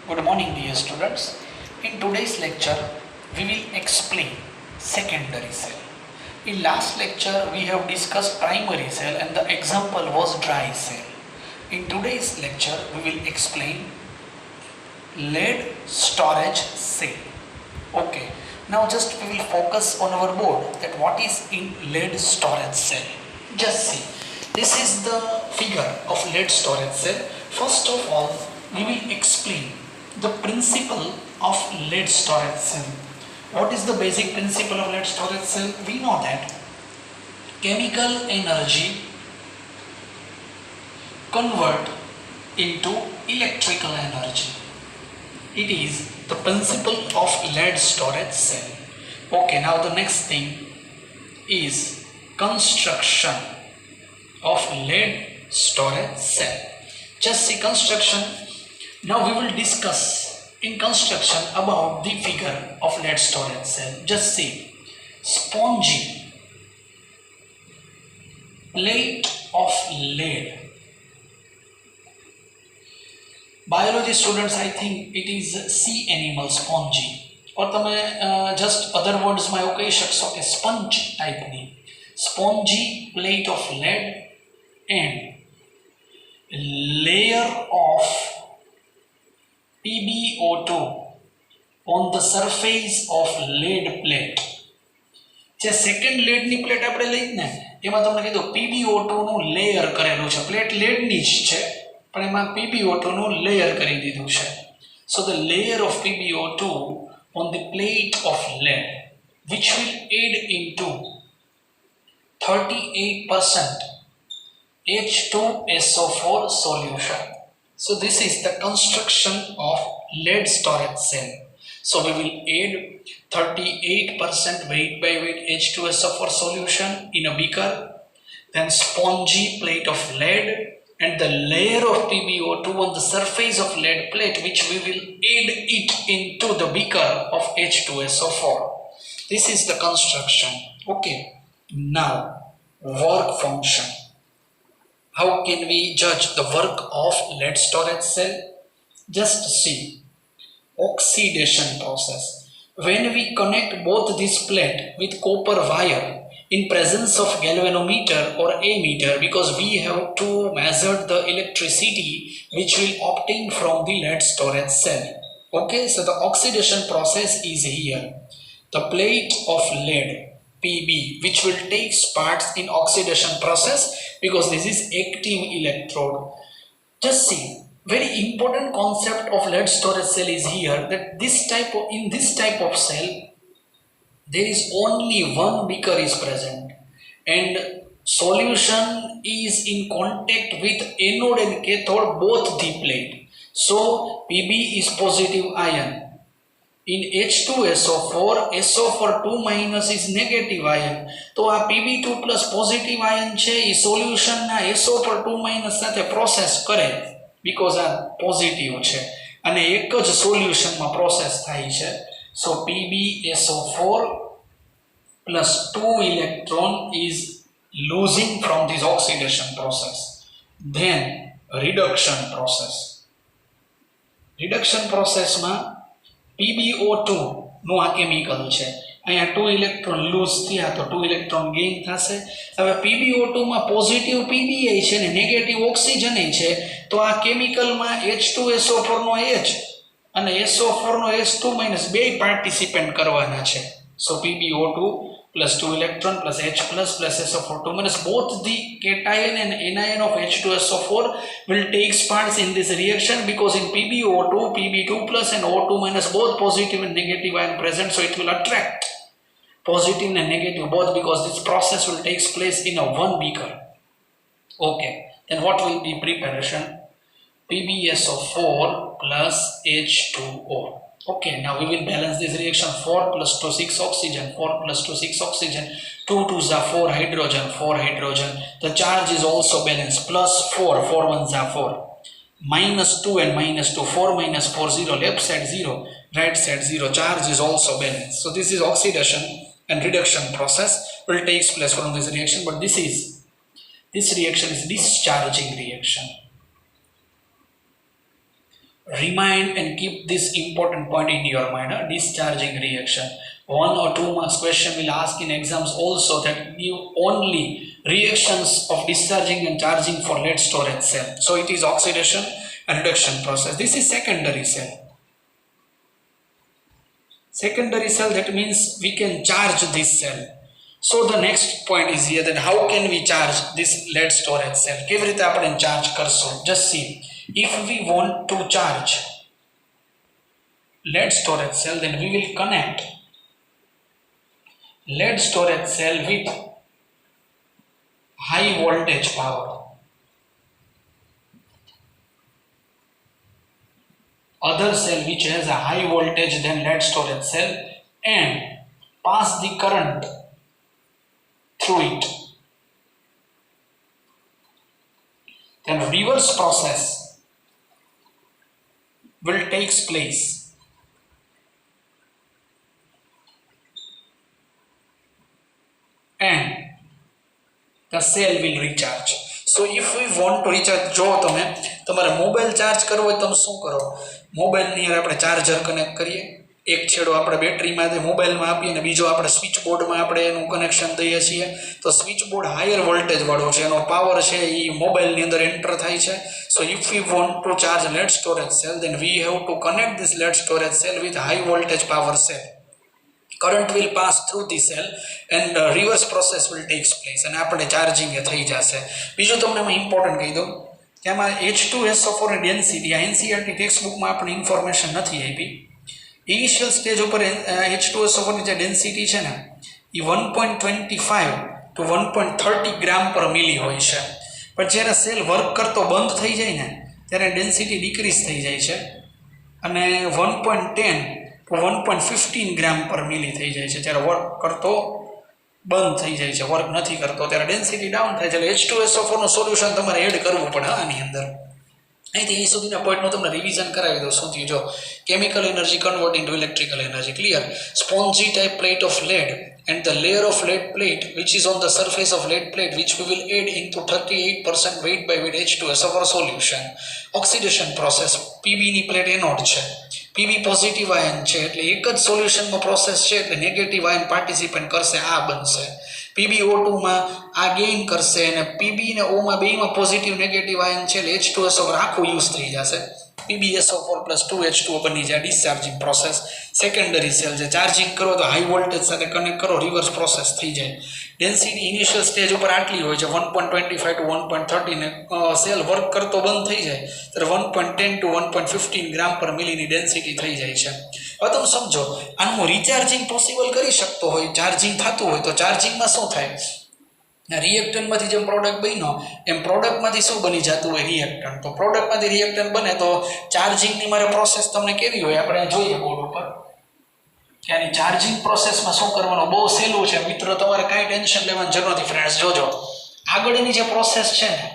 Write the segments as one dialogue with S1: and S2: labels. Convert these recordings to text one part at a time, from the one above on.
S1: Good morning, dear students. In today's lecture, we will explain secondary cell. In last lecture, we have discussed primary cell and the example was dry cell. In today's lecture, we will explain lead storage cell. Okay. Now just we will focus on our board that what is in lead storage cell. Just see. This is the figure of lead storage cell. First of all, we will explain the principle of lead storage cell. What is the basic principle of lead storage cell? We know that chemical energy convert into electrical energy. It is the principle of lead storage cell. Okay, now the next thing is construction of lead storage cell. Just see construction. Now we will discuss in construction about the figure of lead storage cell. Just see, spongy plate of lead. Biology students, I think it is sea animal spongy. और તમે just other words માં એવું કહી શકશો કે sponge type ની spongy plate of lead and layer of PbO2 on the surface of lead plate. જે second લેડની plate આપણે લઈ ને એમાં તમને કીધું PbO2 નું લેયર કરેલું છે. પ્લેટ લેડની જ છે પણ એમાં PbO2 નું લેયર કરી દીધું છે. So the layer of PbO2 on the plate of lead which will add into 38% H2SO4 solution. So this is the construction of lead storage cell. So we will add 38% weight by weight H2SO4 solution in a beaker, then spongy plate of lead and the layer of PbO2 on the surface of lead plate which we will add it into the beaker of H2SO4. This is the construction. Okay. Now work function. How can we judge the work of lead storage cell? Just see. Oxidation process. When we connect both this plate with copper wire in presence of galvanometer or ammeter, because we have to measure the electricity which will obtain from the lead storage cell. Okay, so the oxidation process is here. The plate of lead Pb which will take part in oxidation process because this is active electrode. Just see, very important concept of lead storage cell is here that in this type of cell there is only one beaker is present and solution is in contact with anode and cathode both the plate. So Pb is positive ion. In H2SO4, SO4 2- is negative ion. તો આ Pb2 plus positive ion છે એ solution ના SO4 2- સાથે process કરે because આ positive છે અને એક જ solution માં process થાય છે. So PbSO4 plus 2 electron is losing from this oxidation process. Then reduction process. Reduction process માં PbO2 નું આ કેમિકલ છે. અહીંયા 2 ઇલેક્ટ્રોન લૂઝ થયા તો 2 ઇલેક્ટ્રોન ગેઇન થશે. હવે PbO2 માં પોઝિટિવ PbA છે ને નેગેટિવ ઓક્સિજન છે તો આ કેમિકલમાં H2SO4 નો H અને SO4 નો H2- બે પાર્ટિસિપેન્ટ કરવાના છે. So PbO2 plus 2 electron plus H plus SO4 2- both the cation and anion of H2SO4 will take parts in this reaction because in PbO2 Pb2 plus and O2- both positive and negative ion present, so it will attract positive and negative both because this process will take place in a one beaker. Okay, then what will be preparation? PbSO4 plus H2O. Okay, now we will balance this reaction. 4 plus 2 6 oxygen, 4 plus 2 6 oxygen, 2 2s are 4 hydrogen, 4 hydrogen. The charge is also balanced. Plus 4, 4 1s are 4. Minus 2 and minus 2, 4 minus 4 0, left side 0, right side 0. Charge is also balanced. So this is oxidation and reduction process will take place from this reaction, but this reaction is discharging reaction. Remind and keep this important point in your mind, discharging reaction. 1 or 2 marks question will ask in exams also that give only reactions of discharging and charging for lead storage cell. So it is oxidation and reduction process. This is secondary cell. Secondary cell, that means we can charge this cell. So the next point is here that how can we charge this lead storage cell? કેવી રીતે આપણે charge કરશું? Just see. If we want to charge lead storage cell, then we will connect lead storage cell with high voltage power. Other cell which has a high voltage than lead storage cell and pass the current through it. Then reverse process will take place. And the cell will recharge. So if we want to recharge, જો તમે તમારે mobile charge કરવો હોય તમે શું કરો? મોબાઈલની અંદર આપણે ચાર્જર કનેક્ટ કરીએ, એક છેડો આપણે બેટરીમાં મોબાઈલમાં આપીએ અને બીજો આપણે સ્વિચ બોર્ડમાં આપણે એનું કનેક્શન દઈએ છીએ. તો સ્વિચ બોર્ડ હાયર વોલ્ટેજવાળો છે, એનો પાવર છે એ મોબાઈલની અંદર એન્ટર થાય છે. So if we want to charge lead storage cell, then we have to connect this lead storage cell with high voltage power cell. Current will pass through the cell and reverse process will take place અને આપણે charging એ થઈ જશે. બીજું તમને મેં important કહી દઉં કે આમાં H2SO4 ની ડેન્સિટી આ એનસીઈઆરટી ટેક્સ્ટ બુકમાં આપણે ઇન્ફોર્મેશન નથી આપી. ઇનિશિયલ સ્ટેજ ઉપર H2SO4 ની જે ડેન્સિટી છે ને એ 1.25 to 1.30 ગ્રામ પર મિલી હોય છે. પણ જ્યારે સેલ વર્ક કરતો બંધ થઈ જાય ને ત્યારે ડેન્સિટી ડિક્રીઝ થઈ જાય છે અને 1.10 તો 1.15 ગ્રામ પર મિલી થઈ જાય છે. જ્યારે વર્ક કરતો બંધ થઈ જાય છે, વર્ક નથી કરતો, ત્યારે ડેન્સિટી ડાઉન થાય છે. એટલે H2SO4 નું સોલ્યુશન તમારે એડ કરવું પડે આની અંદર. અહીંથી એ સુધીના પોઈન્ટનું તમને રિવિઝન કરાવી દઉં. શું થયું જો? Chemical energy convert into electrical energy. Clear? Spongy type plate of lead and the layer of lead plate which is on the surface of lead plate which we will add into 38% weight by weight H2SO4 solution. Oxidation process. PB ની plate anode છે, PB positive ion છે, એટલે એક જ સોલ્યુશનમાં process છે એટલે negative ion participant કરશે, આ બનશે. PbO2 માં આ ગેઇન કરશે અને PB ને O માં બેમાં પોઝિટિવ નેગેટિવ આયન છે એટલે H2SO4 આખું યુઝ થઈ જશે. PbSO4 plus 2H2O બની જાય. Discharging process. સેકન્ડરી સેલ છે, ચાર્જિંગ કરો તો હાઈ વોલ્ટેજ સાથે કનેક્ટ કરો, રિવર્સ પ્રોસેસ થઈ જાય. ડેન્સિટી ઇનિશિયલ સ્ટેજ ઉપર આટલી હોય છે 1.25 to 1.30 ને સેલ વર્ક કરતો બંધ થઈ જાય ત્યારે 1.10 to 1.15 ગ્રામ પર મિલીની ડેન્સિટી થઈ જાય છે. હવે તમે સમજો આનું રિચાર્જિંગ પોસિબલ કરી શકતો હોય, ચાર્જિંગ થતું હોય તો ચાર્જિંગમાં શું થાય? રિએક્ટન્ટમાંથી જેમ પ્રોડક્ટ બન્યો એમ પ્રોડક્ટમાંથી શું બની જતું હોય? રિએક્ટન્ટ. તો પ્રોડક્ટમાંથી રિએક્ટન્ટ બને તો ચાર્જિંગની મારે પ્રોસેસ તમને કેવી હોય આપણે જોઈએ બોર્ડ ઉપર. ત્યાંની ચાર્જિંગ પ્રોસેસમાં શું કરવાનું? બહુ સહેલું છે મિત્રો, તમારે કાંઈ ટેન્શન લેવાની જરૂર નથી. ફ્રેન્ડ્સ જોજો, આગળની જે પ્રોસેસ છે ને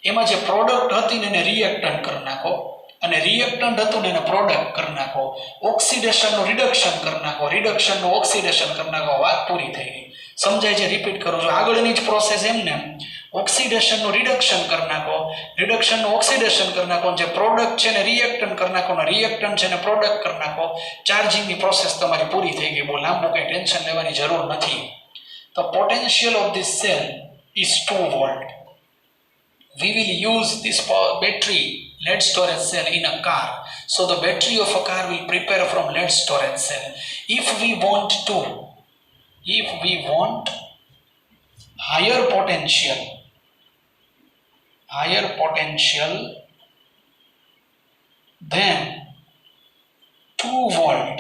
S1: એમાં જે પ્રોડક્ટ હતી ને એને રિએક્ટન્ટ કરી નાખો અને રિએક્ટન્ટ હતું ને એને પ્રોડક્ટ કરી નાખો. ઓક્સિડેશનનું રિડક્શન કરી નાખો, રિડક્શનનું ઓક્સિડેશન કરી નાખો. વાત પૂરી થઈ ગઈ. સમજાય છે? રિપીટ કરું છું. આગળની જ પ્રોસેસ એમને ઓક્સિડેશનનું રિડક્શન કરી નાખો, રિડક્શનનું ઓક્સિડેશન કરી નાખો, જે પ્રોડક્ટ છે ને રિએક્ટન્ટ કરી નાખો, રિએક્ટન્ટ છે ને પ્રોડક્ટ કરી નાખો. ચાર્જિંગની પ્રોસેસ તમારી પૂરી થઈ ગઈ. બહુ લાંબુ કંઈ ટેન્શન લેવાની જરૂર નથી. The potential of this cell is 2 volt. We will use this battery lead storage cell in a car. So the battery of a car will prepare from lead storage cell. If we want higher potential than 2 volt,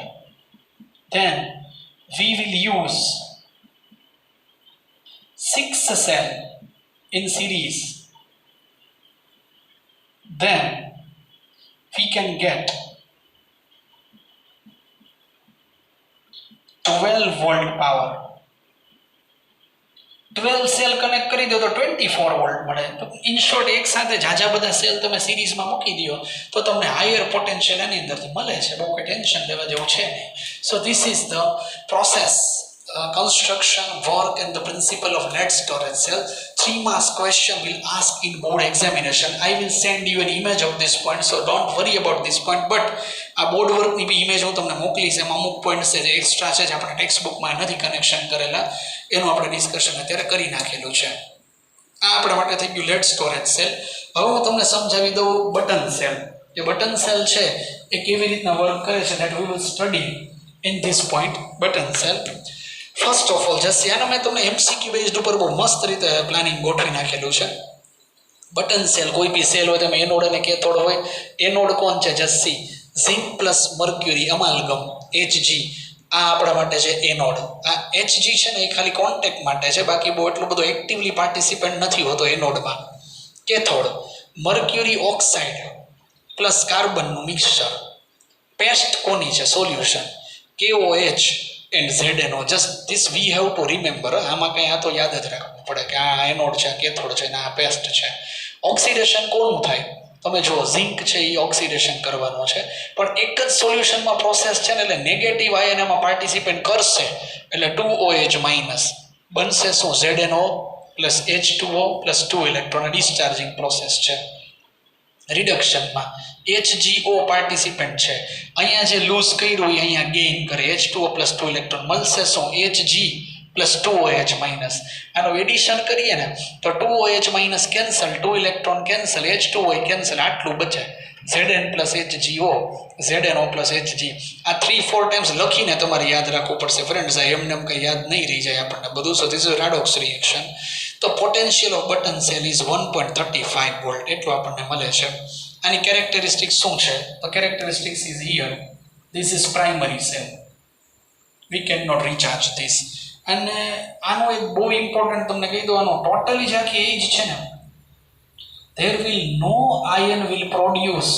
S1: then we will use 6 cell in series. Then we can get 12 volt power. 12 cell connect કરી દો તો 24 volt મળે. તો in short એક સાથે ઝાઝા બધા cell તમે સિરીઝમાં મૂકી દો તો તમને હાયર પોટેન્શિયલ એની અંદરથી મળે છે. બહુ કંઈ ટેન્શન લેવા જેવું છે નહીં. સો this is the process, construction, work and the principle of lead storage cell 3 marks question will ask in board examination. I will send you an image of this point, so don't worry about this point. But આ board વર્કની બી image હું તમને મોકલીશ. એમાં અમુક point છે જે extra છે જે આપણે ટેક્સ્ટ બુકમાં નથી કનેક્શન કરેલા, એનું આપણે ડિસ્કશન અત્યારે કરી નાખેલું છે. આ આપણા માટે થઈ ગયું લેડ સ્ટોરેજ સેલ. હવે હું તમને સમજાવી દઉં બટન સેલ. જે બટન સેલ છે એ કેવી રીતના વર્ક કરે છે, that we will study in this point button cell. First of all just યાનો મેં તમને એમસીક્યુ બેઝડ ઉપર બહુ મસ્ત રીતે પ્લાનિંગ ગોઠવી નાખેલું છે. બટન સેલ, કોઈ બી સેલ હોય તેમાં એનોડ અને કેથોડ હોય. એનોડ કોણ છે? Just see, zinc plus mercury amalgam, Hg. આ આપણા માટે છે એનોડ. આ એચજી છે ને એ ખાલી કોન્ટેક્ટ માટે છે, બાકી બહુ એટલું બધું એક્ટિવલી પાર્ટિસિપેન્ટ નથી હોતો એનોડમાં. કેથોડ મર્ક્યુરી ઓક્સાઇડ પ્લસ કાર્બનનું મિક્સચર. પેસ્ટ કોની છે? Solution. KOH and ZNO. Just this we have to remember. આમાં કંઈ આ તો યાદ જ રાખવું પડે કે આ એનોડ છે, આ કેથોડ છે ને આ પેસ્ટ છે. ઓક્સિડેશન કોનું થાય? તમે જુઓ, ઝિંક છે એ ઓક્સિડેશન કરવાનો છે, પણ એક જ સોલ્યુશનમાં પ્રોસેસ છે ને, એટલે નેગેટિવ આયન એમાં પાર્ટિસિપેટ કરશે, એટલે 2OH માઇનસ બનશે શું? ZNO plus H2O plus 2 electron. Discharging process છે. રિડક્શનમાં HGO પાર્ટિસિપન્ટ છે, અહીંયા જે લૂઝ કર્યું એ અહીંયા ગેઇન કરે. H2O પ્લસ 2 ઇલેક્ટ્રોન મળશે શું? Hg plus 2OH minus. આનું એડિશન કરીએ ને તો 2OH minus cancel, 2 electron cancel, H2O cancel, આટલું બચે. Zn plus HgO, ZnO plus Hg. આ 3-4 ટાઈમ્સ લખીને તમારે યાદ રાખવું પડશે ફ્રેન્ડ્સ. આ એમને કંઈ યાદ નહીં રહી જાય આપણને બધું. So this is redox reaction. તો potential of button cell is 1.35 volt, એટલું આપણને મળે છે. આની કેરેક્ટરિસ્ટિક્સ શું છે? તો characteristics is here. This is primary cell. We can not recharge this. અને આનું એક બહુ ઇમ્પોર્ટન્ટ તમને કહી દો, આનો ટોટલી જે આખી એજ છે ને, there will no ion will produce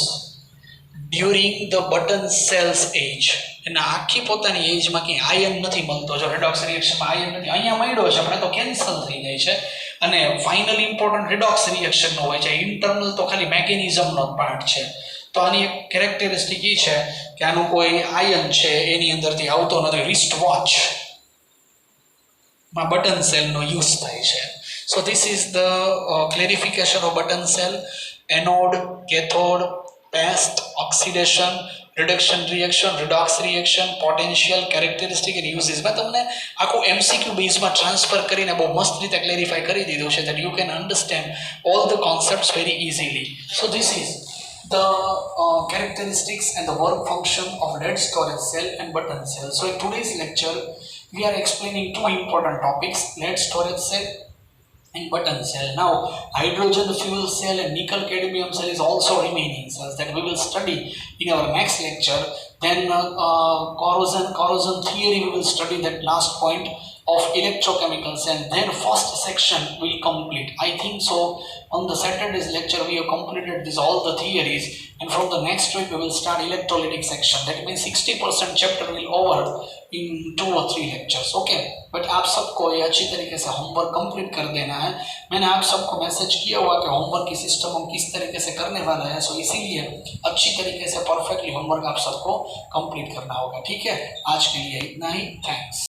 S1: during the button cells age. એના આખી પોતાની એજમાં કંઈ આયન નથી મળતો. જો રેડોક્સ રિએક્શનમાં આયન નથી, અહીંયા મળ્યો છે આપણે તો કેન્સલ થઈ જાય છે. અને ફાઇનલ ઇમ્પોર્ટન્ટ રેડોક્સ રિએક્શનનો હોય છે. ઇન્ટરનલ તો ખાલી મેકેનિઝમનો જ પાર્ટ છે. તો આની એક કેરેક્ટરિસ્ટિક એ છે કે આનું કોઈ આયન છે એની અંદરથી આવતો નથી. રિસ્ટ વોચ માં બટન સેલનો યુઝ થાય છે. So this is the clarification of button cell. Anode, cathode, past, oxidation, reduction reaction, redox reaction, potential, characteristic and uses. મેં તમને આખું MCQ બેઝમાં ટ્રાન્સફર કરીને બહુ મસ્ત રીતે ક્લેરિફાય કરી દીધું છે, that you can understand all the concepts very easily. So this is the characteristics and the work function of lead storage cell and button cell. So in today's lecture we are explaining two important topics: lead storage cell and button cell. Now hydrogen fuel cell and nickel cadmium cell is also remaining cells that we will study in our next lecture. Then corrosion theory we will study, that last point of electrochemicals, and then first section will complete. I think so on the Saturday's lecture we have completed this all the theories, and from the next week we will start electrolytic section. That means 60% chapter will over in 2 or 3 lectures. Okay, but आप सबको ये अच्छी तरीके से homework complete कर देना है. मैंने आप सबको मैसेज किया हुआ कि होमवर्क की सिस्टम हम किस तरीके से करने वाला है, सो इसीलिए अच्छी तरीके से परफेक्टली होमवर्क आप सबको कंप्लीट करना होगा. ठीक है, आज के लिए इतना ही. थैंक्स.